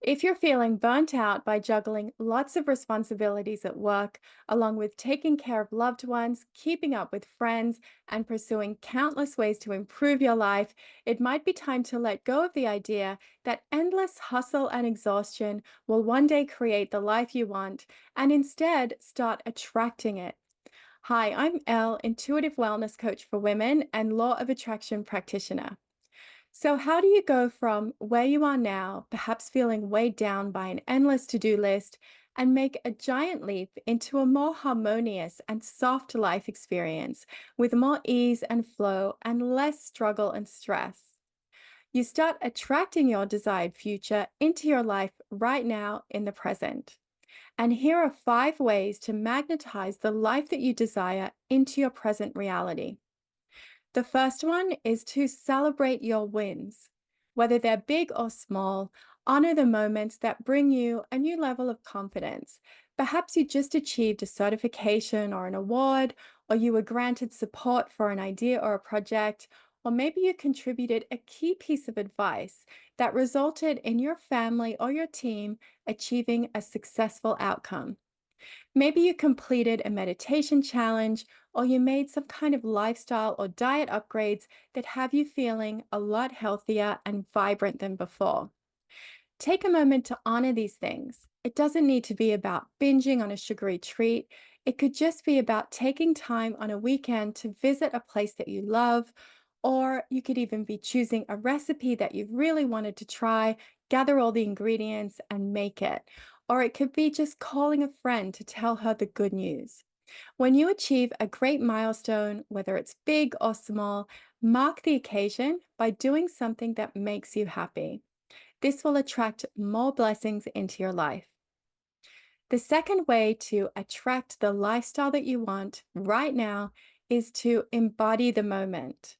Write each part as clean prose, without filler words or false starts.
If you're feeling burnt out by juggling lots of responsibilities at work, along with taking care of loved ones, keeping up with friends, and pursuing countless ways to improve your life, it might be time to let go of the idea that endless hustle and exhaustion will one day create the life you want, and instead start attracting it. Hi, I'm Elle, Intuitive Wellness Coach for Women and Law of Attraction Practitioner. So, how do you go from where you are now, perhaps feeling weighed down by an endless to do list, and make a giant leap into a more harmonious and soft life experience with more ease and flow and less struggle and stress? You start attracting your desired future into your life right now in the present. And here are 5 ways to magnetize the life that you desire into your present reality. The first one is to celebrate your wins. Whether they're big or small, honor the moments that bring you a new level of confidence. Perhaps you just achieved a certification or an award, or you were granted support for an idea or a project, or maybe you contributed a key piece of advice that resulted in your family or your team achieving a successful outcome. Maybe you completed a meditation challenge or you made some kind of lifestyle or diet upgrades that have you feeling a lot healthier and vibrant than before. Take a moment to honor these things. It doesn't need to be about binging on a sugary treat. It could just be about taking time on a weekend to visit a place that you love, or you could even be choosing a recipe that you've really wanted to try, gather all the ingredients and make it. Or it could be just calling a friend to tell her the good news. When you achieve a great milestone, whether it's big or small, mark the occasion by doing something that makes you happy. This will attract more blessings into your life. The second way to attract the lifestyle that you want right now is to embody the moment.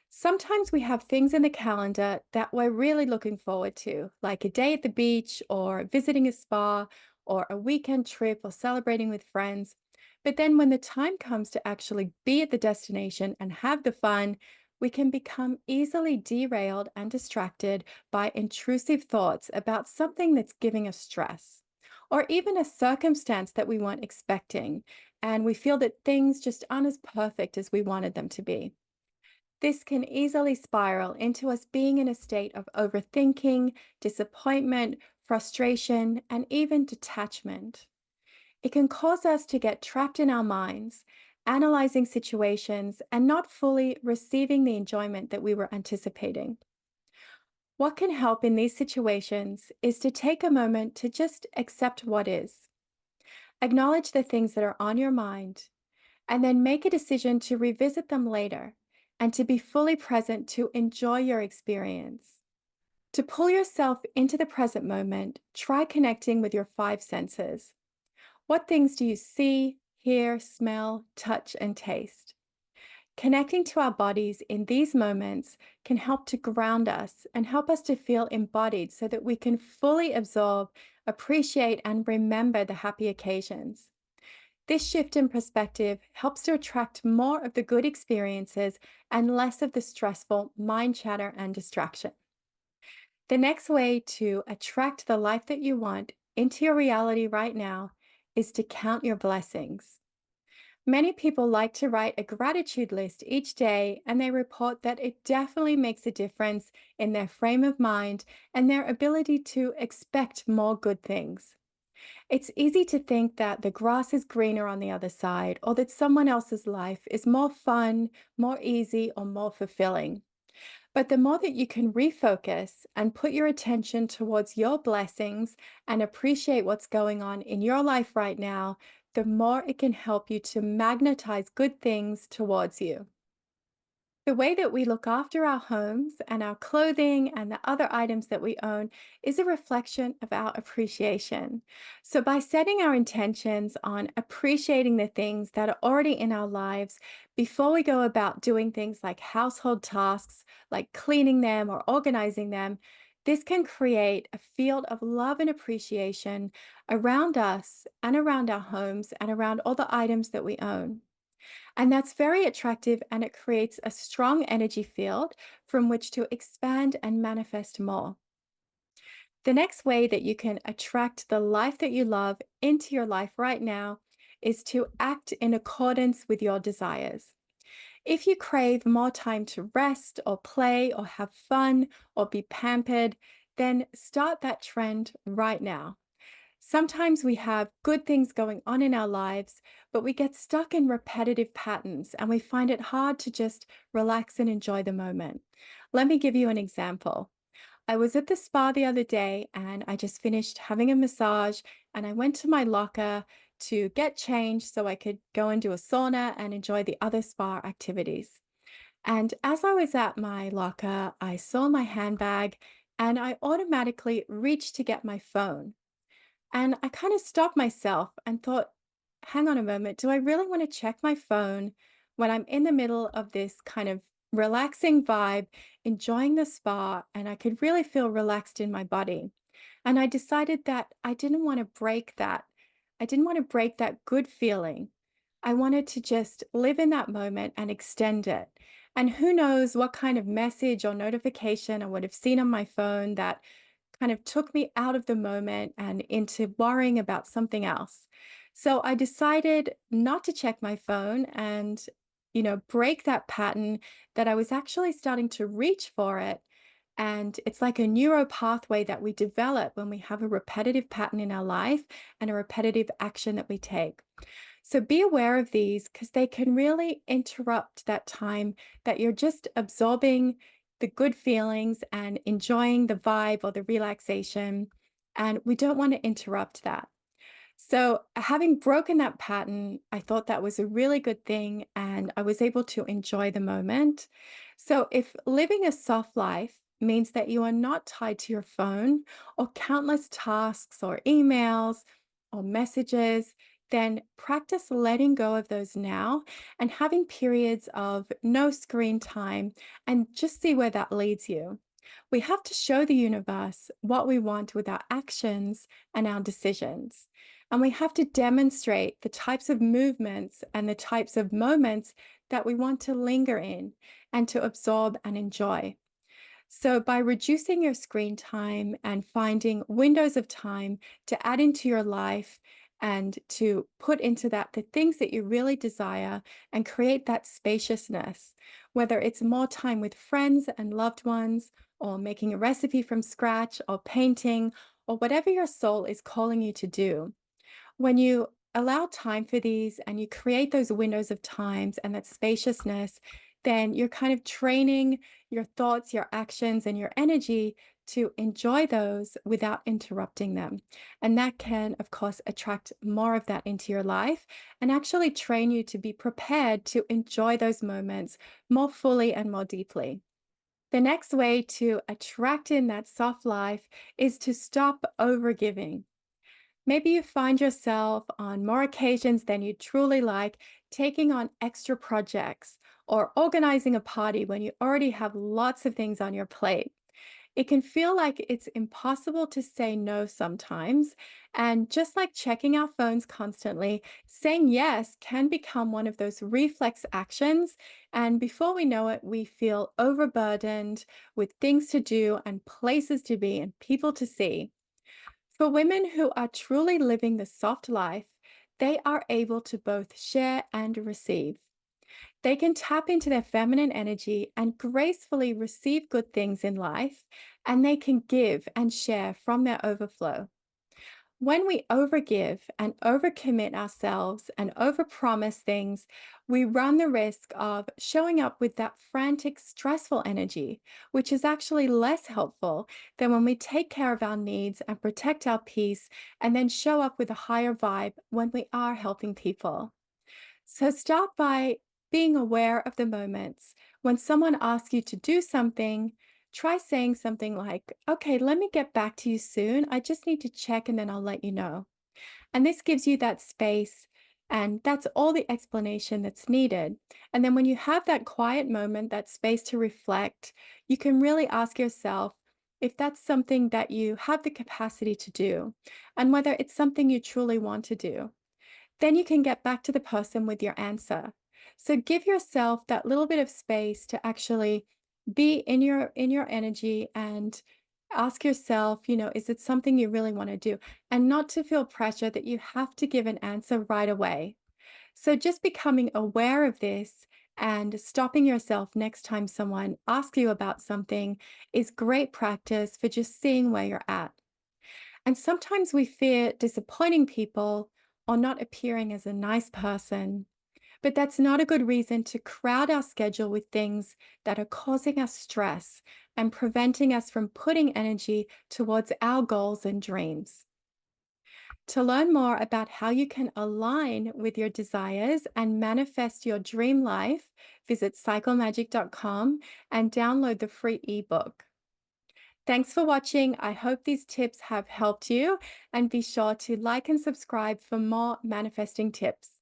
Sometimes we have things in the calendar that we're really looking forward to, like a day at the beach or visiting a spa or a weekend trip or celebrating with friends. But then when the time comes to actually be at the destination and have the fun, we can become easily derailed and distracted by intrusive thoughts about something that's giving us stress, or even a circumstance that we weren't expecting, and we feel that things just aren't as perfect as we wanted them to be. This can easily spiral into us being in a state of overthinking, disappointment, frustration, and even detachment. It can cause us to get trapped in our minds, analyzing situations and not fully receiving the enjoyment that we were anticipating. What can help in these situations is to take a moment to just accept what is. Acknowledge the things that are on your mind, and then make a decision to revisit them later and to be fully present to enjoy your experience. To pull yourself into the present moment, try connecting with your 5 senses. What things do you see, hear, smell, touch, and taste? Connecting to our bodies in these moments can help to ground us and help us to feel embodied so that we can fully absorb, appreciate, and remember the happy occasions. This shift in perspective helps to attract more of the good experiences and less of the stressful mind chatter and distraction. The next way to attract the life that you want into your reality right now is to count your blessings. Many people like to write a gratitude list each day, and they report that it definitely makes a difference in their frame of mind and their ability to expect more good things. It's easy to think that the grass is greener on the other side, or that someone else's life is more fun, more easy, or more fulfilling. But the more that you can refocus and put your attention towards your blessings and appreciate what's going on in your life right now, the more it can help you to magnetize good things towards you. The way that we look after our homes and our clothing and the other items that we own is a reflection of our appreciation. So, by setting our intentions on appreciating the things that are already in our lives before we go about doing things like household tasks, like cleaning them or organizing them, this can create a field of love and appreciation around us and around our homes and around all the items that we own. And that's very attractive and it creates a strong energy field from which to expand and manifest more. The next way that you can attract the life that you love into your life right now is to act in accordance with your desires. If you crave more time to rest or play or have fun or be pampered, then start that trend right now. Sometimes we have good things going on in our lives, but we get stuck in repetitive patterns and we find it hard to just relax and enjoy the moment. Let me give you an example. I was at the spa the other day and I just finished having a massage and I went to my locker to get changed so I could go and do a sauna and enjoy the other spa activities. And as I was at my locker, I saw my handbag and I automatically reached to get my phone. And I kind of stopped myself and thought, hang on a moment, do I really want to check my phone when I'm in the middle of this kind of relaxing vibe, enjoying the spa, and I could really feel relaxed in my body? And I decided that I didn't want to break that. I didn't want to break that good feeling. I wanted to just live in that moment and extend it. And who knows what kind of message or notification I would have seen on my phone that kind of took me out of the moment and into worrying about something else. So I decided not to check my phone and, break that pattern that I was actually starting to reach for it. And it's like a neuro pathway that we develop when we have a repetitive pattern in our life and a repetitive action that we take. So be aware of these because they can really interrupt that time that you're just absorbing the good feelings and enjoying the vibe or the relaxation. And we don't want to interrupt that. So, having broken that pattern, I thought that was a really good thing, and I was able to enjoy the moment. So, if living a soft life means that you are not tied to your phone or countless tasks or emails or messages, then practice letting go of those now and having periods of no screen time and just see where that leads you. We have to show the universe what we want with our actions and our decisions. And we have to demonstrate the types of movements and the types of moments that we want to linger in and to absorb and enjoy. So, by reducing your screen time and finding windows of time to add into your life and to put into that the things that you really desire and create that spaciousness, whether it's more time with friends and loved ones, or making a recipe from scratch, or painting, or whatever your soul is calling you to do. When you allow time for these and you create those windows of times and that spaciousness, then you're kind of training your thoughts, your actions, and your energy to enjoy those without interrupting them. And that can, of course, attract more of that into your life and actually train you to be prepared to enjoy those moments more fully and more deeply. The next way to attract in that soft life is to stop overgiving. Maybe you find yourself on more occasions than you truly like taking on extra projects or organizing a party when you already have lots of things on your plate. It can feel like it's impossible to say no sometimes. And just like checking our phones constantly, saying yes can become one of those reflex actions. And before we know it, we feel overburdened with things to do and places to be and people to see. For women who are truly living the soft life, they are able to both share and receive. They can tap into their feminine energy and gracefully receive good things in life, and they can give and share from their overflow. When we overgive and overcommit ourselves and overpromise things, we run the risk of showing up with that frantic, stressful energy, which is actually less helpful than when we take care of our needs and protect our peace and then show up with a higher vibe when we are helping people. So start by being aware of the moments. When someone asks you to do something, try saying something like, okay, let me get back to you soon. I just need to check and then I'll let you know. And this gives you that space. And that's all the explanation that's needed. And then when you have that quiet moment, that space to reflect, you can really ask yourself if that's something that you have the capacity to do and whether it's something you truly want to do. Then you can get back to the person with your answer. So give yourself that little bit of space to actually be in your energy and Ask yourself, is it something you really want to do? And not to feel pressure that you have to give an answer right away. So, just becoming aware of this and stopping yourself next time someone asks you about something is great practice for just seeing where you're at. And sometimes we fear disappointing people or not appearing as a nice person. But that's not a good reason to crowd our schedule with things that are causing us stress and preventing us from putting energy towards our goals and dreams. To learn more about how you can align with your desires and manifest your dream life, visit cyclemagic.com and download the free ebook. Thanks for watching. I hope these tips have helped you, and be sure to like and subscribe for more manifesting tips.